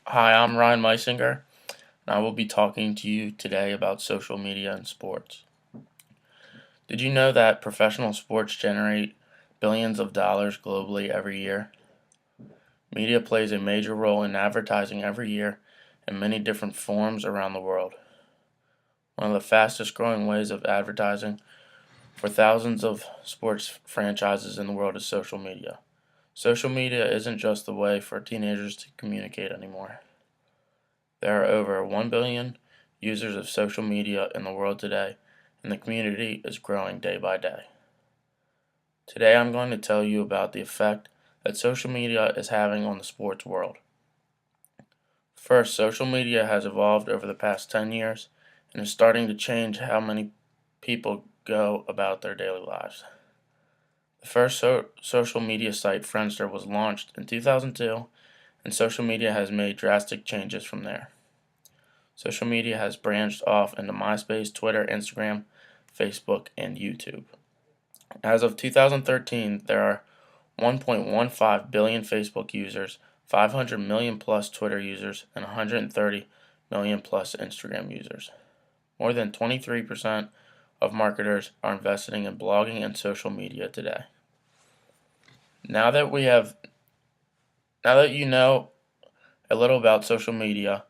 Hi, I'm Ryan Meisinger, and I will be talking to you today about social media and sports. Did you know that professional sports generate billions of dollars globally every year? Media plays a major role in advertising every year in many different forms around the world. One of the fastest growing ways of advertising for thousands of sports franchises in the world is social media. Social media isn't just the way for teenagers to communicate anymore. There are over 1 billion users of social media in the world today, and the community is growing day by day. Today, I'm going to tell you about the effect that social media is having on the sports world. First, social media has evolved over the past 10 years and is starting to change how many people go about their daily lives. The first social media site, Friendster, was launched in 2002, and social media has made drastic changes from there. Social media has branched off into MySpace, Twitter, Instagram, Facebook, and YouTube. As of 2013, there are 1.15 billion Facebook users, 500 million plus Twitter users, and 130 million plus Instagram users. More than 23% of marketers are investing in blogging and social media today. Now that we have now that you know a little about social media,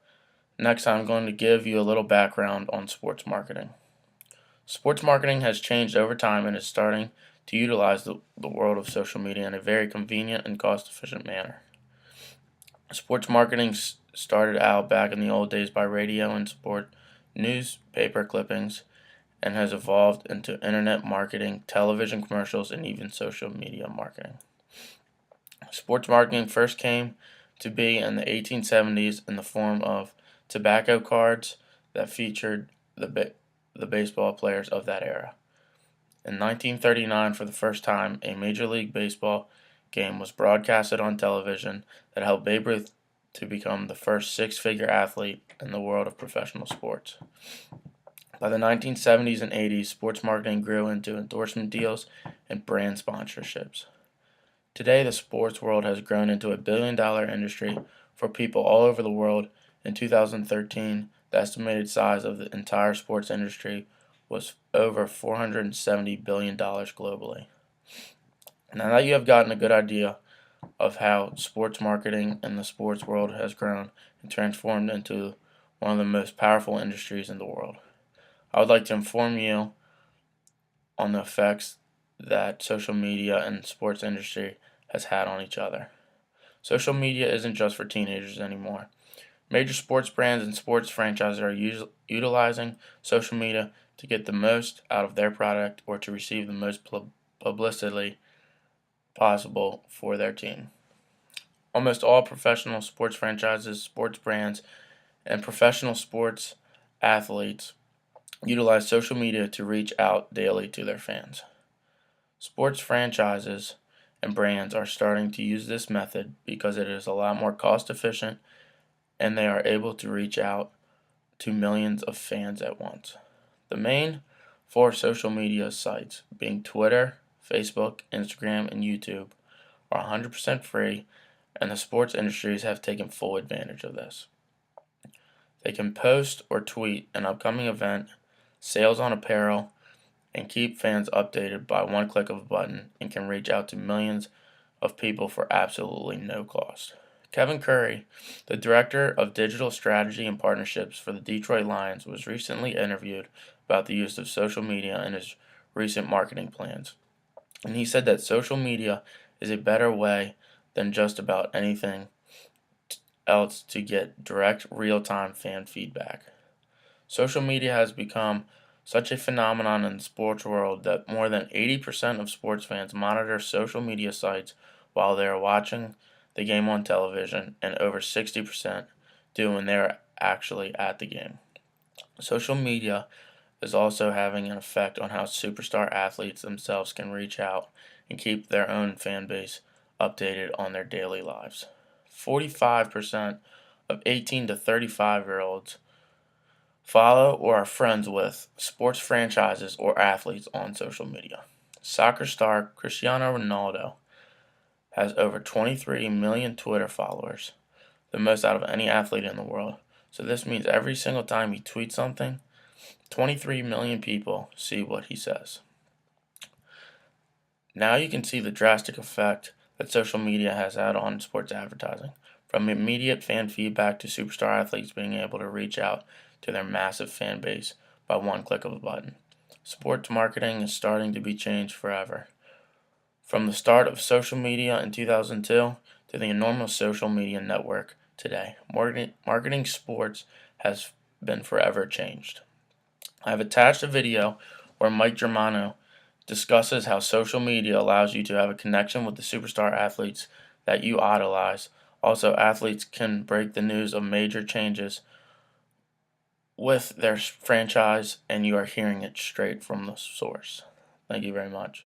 next I'm going to give you a little background on sports marketing. Sports marketing has changed over time and is starting to utilize the world of social media in a very convenient and cost efficient manner. Sports marketing started out back in the old days by radio and sport newspaper clippings and has evolved into internet marketing, television commercials, and even social media marketing. Sports marketing first came to be in the 1870s in the form of tobacco cards that featured the baseball players of that era. In 1939, for the first time, a Major League Baseball game was broadcasted on television that helped Babe Ruth to become the first six-figure athlete in the world of professional sports. By the 1970s and 80s, sports marketing grew into endorsement deals and brand sponsorships. Today, the sports world has grown into a billion-dollar industry for people all over the world. In 2013, the estimated size of the entire sports industry was over $470 billion globally. Now that you have gotten a good idea of how sports marketing and the sports world has grown and transformed into one of the most powerful industries in the world, I would like to inform you on the effects that social media and sports industry has had on each other. Social media isn't just for teenagers anymore. Major sports brands and sports franchises are utilizing social media to get the most out of their product or to receive the most publicity possible for their team. Almost all professional sports franchises, sports brands, and professional sports athletes utilize social media to reach out daily to their fans. Sports franchises and brands are starting to use this method because it is a lot more cost efficient and they are able to reach out to millions of fans at once. The main four social media sites, being Twitter, Facebook, Instagram, and YouTube, are 100% free, and the sports industries have taken full advantage of this. They can post or tweet an upcoming event, sales on apparel, and keep fans updated by one click of a button and can reach out to millions of people for absolutely no cost. Kevin Curry, the director of digital strategy and partnerships for the Detroit Lions, was recently interviewed about the use of social media in his recent marketing plans. And he said that social media is a better way than just about anything else to get direct, real time fan feedback. Social media has become such a phenomenon in the sports world that more than 80% of sports fans monitor social media sites while they are watching the game on television, and over 60% do when they are actually at the game. Social media is also having an effect on how superstar athletes themselves can reach out and keep their own fan base updated on their daily lives. 45% of 18 to 35-year-olds follow or are friends with sports franchises or athletes on social media. Soccer star Cristiano Ronaldo has over 23 million Twitter followers. the most out of any athlete in the world. So this means every single time he tweets something, 23 million people see what he says. Now you can see the drastic effect that social media has had on sports advertising, from immediate fan feedback to superstar athletes being able to reach out to their massive fan base by one click of a button. Sports marketing is starting to be changed forever. From the start of social media in 2002 to the enormous social media network today, marketing sports has been forever changed. I have attached a video where Mike Germano discusses how social media allows you to have a connection with the superstar athletes that you idolize. Also, athletes can break the news of major changes with their franchise, and you are hearing it straight from the source. Thank you very much.